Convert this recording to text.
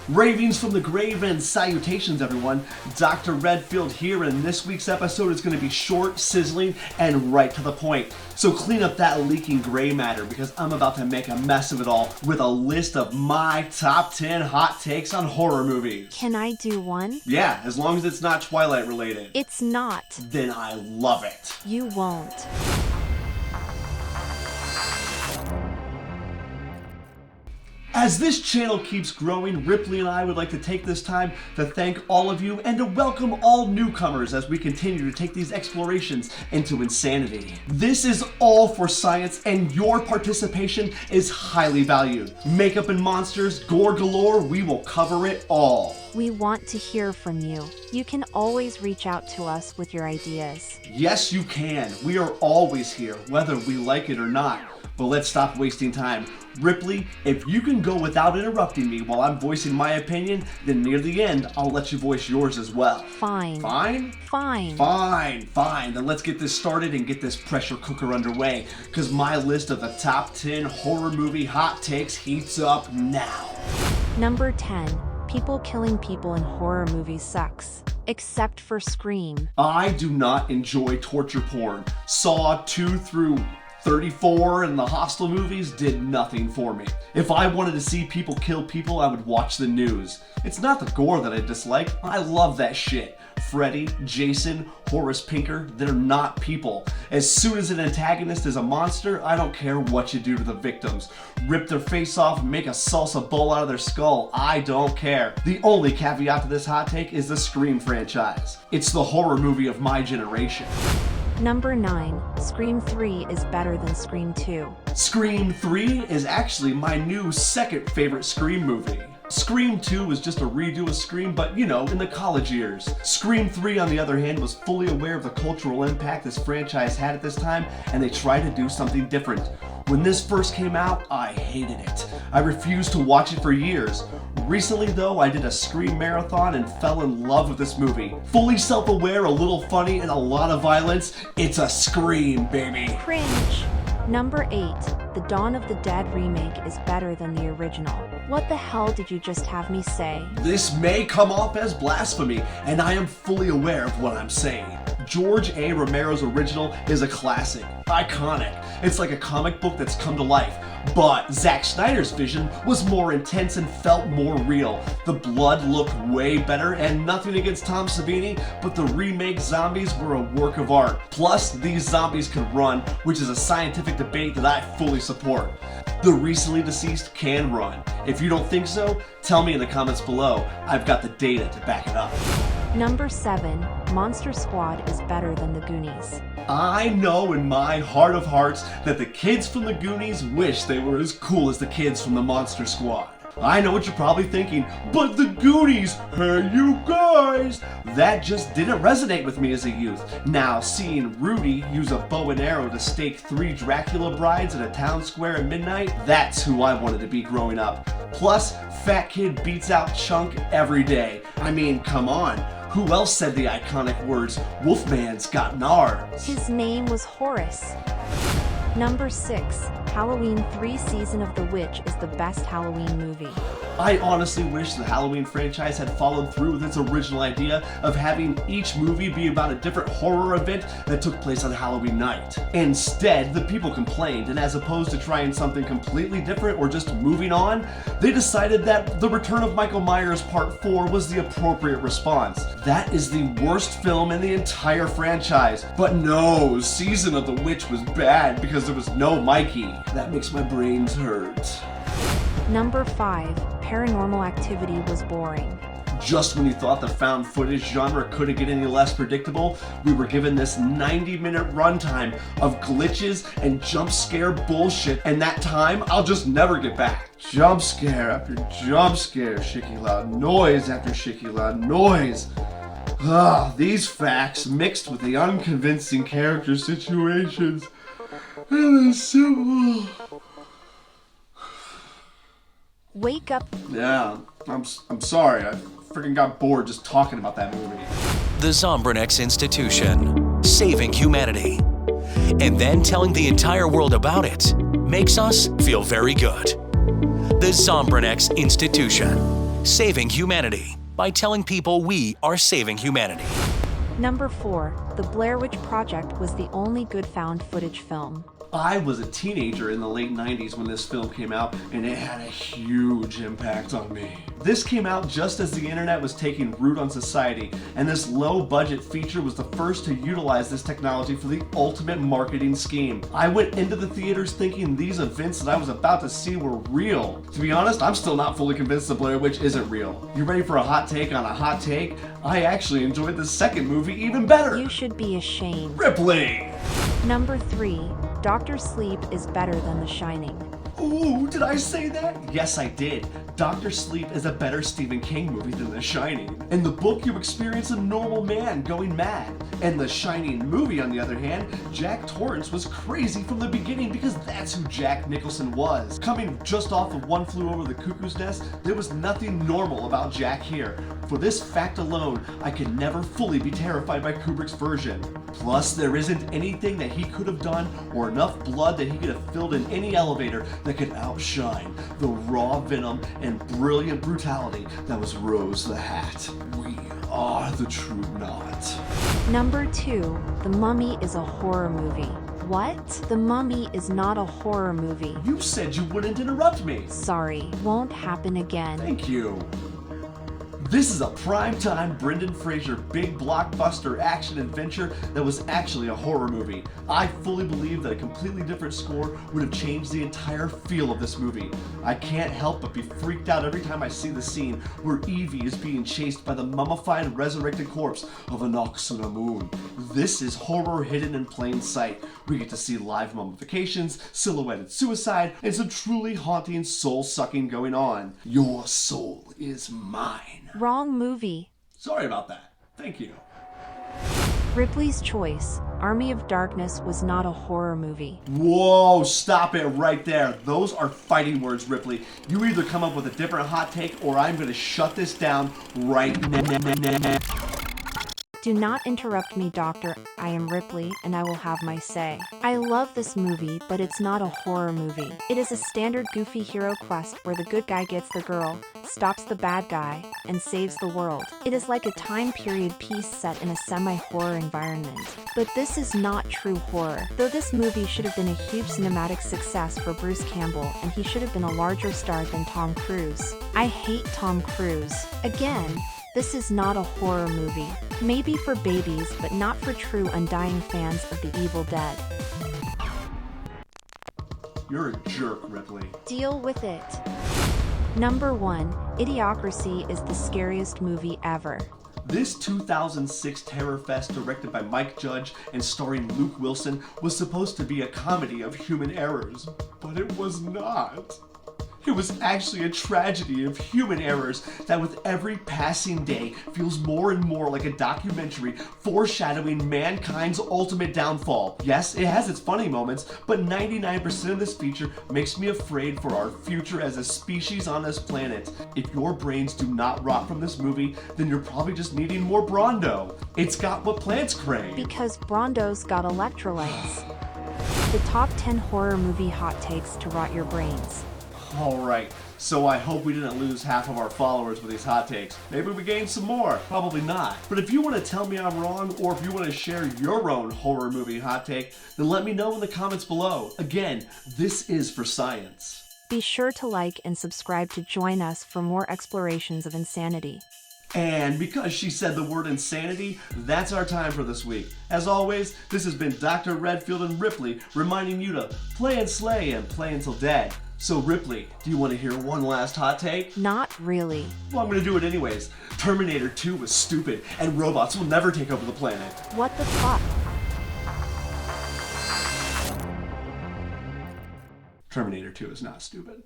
Ravings from the grave and salutations, everyone. Dr. Redfield here, and this week's episode is going to be short, sizzling, and right to the point. So clean up that leaking gray matter because I'm about to make a mess of it all with a list of my top 10 hot takes on horror movies. Can I do one? Yeah, as long as it's not Twilight related. It's not. Then I love it. You won't. As this channel keeps growing, Ripley and I would like to take this time to thank all of you and to welcome all newcomers as we continue to take these explorations into insanity. This is all for science and your participation is highly valued. Makeup and monsters, gore galore, we will cover it all. We want to hear from you. You can always reach out to us with your ideas. Yes, you can. We are always here, whether we like it or not. But let's stop wasting time. Ripley, if you can go without interrupting me while I'm voicing my opinion, then near the end, I'll let you voice yours as well. Fine. Fine? Fine. Fine. Then let's get this started and get this pressure cooker underway, because my list of the top 10 horror movie hot takes heats up now. Number 10. People killing people in horror movies sucks. Except for Scream. I do not enjoy torture porn. Saw 2 through 34 and the Hostel movies did nothing for me. If I wanted to see people kill people, I would watch the news. It's not the gore that I dislike. I love that shit. Freddy, Jason, Horace Pinker, they're not people. As soon as an antagonist is a monster, I don't care what you do to the victims. Rip their face off, make a salsa bowl out of their skull, I don't care. The only caveat to this hot take is the Scream franchise. It's the horror movie of my generation. Number 9. Scream 3 is better than Scream 2. Scream 3 is actually my new second favorite Scream movie. Scream 2 was just a redo of Scream, but you know, in the college years. Scream 3, on the other hand, was fully aware of the cultural impact this franchise had at this time, and they tried to do something different. When this first came out, I hated it. I refused to watch it for years. Recently though, I did a Scream marathon and fell in love with this movie. Fully self-aware, a little funny, and a lot of violence, it's a Scream, baby. Cringe. Number 8. The Dawn of the Dead remake is better than the original. What the hell did you just have me say? This may come off as blasphemy, and I am fully aware of what I'm saying. George A. Romero's original is a classic, iconic. It's like a comic book that's come to life. But Zack Snyder's vision was more intense and felt more real. The blood looked way better, and nothing against Tom Savini, but the remake zombies were a work of art. Plus, these zombies can run, which is a scientific debate that I fully support. The recently deceased can run. If you don't think so, tell me in the comments below. I've got the data to back it up. Number 7. Monster Squad is better than the Goonies. I know in my heart of hearts that the kids from the Goonies wish they were as cool as the kids from the Monster Squad. I know what you're probably thinking, but the Goonies, hey you guys! That just didn't resonate with me as a youth. Now, seeing Rudy use a bow and arrow to stake 3 Dracula brides in a town square at midnight, that's who I wanted to be growing up. Plus, Fat Kid beats out Chunk every day. I mean, come on. Who else said the iconic words, Wolfman's got nards? His name was Horace. Number 6. Halloween 3 Season of the Witch is the best Halloween movie. I honestly wish the Halloween franchise had followed through with its original idea of having each movie be about a different horror event that took place on Halloween night. Instead, the people complained, and as opposed to trying something completely different or just moving on, they decided that The Return of Michael Myers Part 4 was the appropriate response. That is the worst film in the entire franchise. But no, Season of the Witch was bad because there was no Mikey. That makes my brains hurt. Number 5. Paranormal Activity was boring. Just when you thought the found footage genre couldn't get any less predictable, we were given this 90-minute runtime of glitches and jump scare bullshit, and that time I'll just never get back. Jump scare after jump scare, shaky loud noise after shaky loud noise. These facts mixed with the unconvincing character situations. And it's simple. Wake up. Yeah, I'm sorry. I freaking got bored just talking about that movie. The Zombrinex Institution, saving humanity. And then telling the entire world about it makes us feel very good. The Zombrinex Institution. saving humanity by telling people we are saving humanity. Number 4. The Blair Witch Project was the only good found footage film. I was a teenager in the late 90s when this film came out, and it had a huge impact on me. This came out just as the internet was taking root on society, and this low-budget feature was the first to utilize this technology for the ultimate marketing scheme. I went into the theaters thinking these events that I was about to see were real. To be honest, I'm still not fully convinced the Blair Witch isn't real. You ready for a hot take on a hot take? I actually enjoyed the second movie even better. You should be ashamed. Ripley! Number 3. Dr. Sleep is better than The Shining. Ooh, did I say that? Yes, I did. Dr. Sleep is a better Stephen King movie than The Shining. In the book, you experience a normal man going mad. In The Shining movie, on the other hand, Jack Torrance was crazy from the beginning because that's who Jack Nicholson was. Coming just off of One Flew Over the Cuckoo's Nest, there was nothing normal about Jack here. For this fact alone, I could never fully be terrified by Kubrick's version. Plus, there isn't anything that he could have done or enough blood that he could have filled in any elevator that could outshine the raw venom and brilliant brutality that was Rose the Hat. We are the true knot. Number 2. The Mummy is a horror movie. What? The Mummy is not a horror movie. You said you wouldn't interrupt me. Sorry, won't happen again. Thank you. This is a primetime Brendan Fraser big blockbuster action adventure that was actually a horror movie. I fully believe that a completely different score would have changed the entire feel of this movie. I can't help but be freaked out every time I see the scene where Evie is being chased by the mummified resurrected corpse of Anck-su-namun. This is horror hidden in plain sight. We get to see live mummifications, silhouetted suicide, and some truly haunting soul-sucking going on. Your soul is mine. Wrong movie. Sorry about that. Thank you. Ripley's Choice. Army of Darkness was not a horror movie. Whoa, stop it right there. Those are fighting words, Ripley. You either come up with a different hot take or I'm going to shut this down right now. Do not interrupt me, Doctor. I am Ripley, and I will have my say. I love this movie, but it's not a horror movie. It is a standard goofy hero quest where the good guy gets the girl, stops the bad guy, and saves the world. It is like a time period piece set in a semi-horror environment. But this is not true horror. Though this movie should have been a huge cinematic success for Bruce Campbell, and he should have been a larger star than Tom Cruise. I hate Tom Cruise. Again, this is not a horror movie. Maybe for babies, but not for true undying fans of The Evil Dead. You're a jerk, Ripley. Deal with it. Number 1. Idiocracy is the scariest movie ever. This 2006 terror fest directed by Mike Judge and starring Luke Wilson was supposed to be a comedy of human errors, but it was not. It was actually a tragedy of human errors that with every passing day feels more and more like a documentary foreshadowing mankind's ultimate downfall. Yes, it has its funny moments, but 99% of this feature makes me afraid for our future as a species on this planet. If your brains do not rot from this movie, then you're probably just needing more Brondo. It's got what plants crave. Because Brondo's got electrolytes. The top 10 horror movie hot takes to rot your brains. Alright, so I hope we didn't lose half of our followers with these hot takes. Maybe we gained some more. Probably not. But if you want to tell me I'm wrong, or if you want to share your own horror movie hot take, then let me know in the comments below. Again, this is for science. Be sure to like and subscribe to join us for more explorations of insanity. And because she said the word insanity, that's our time for this week. As always, this has been Dr. Redfield and Ripley reminding you to play and slay and play until dead. So Ripley, do you want to hear one last hot take? Not really. Well, I'm going to do it anyways. Terminator 2 was stupid, and robots will never take over the planet. What the fuck? Terminator 2 is not stupid.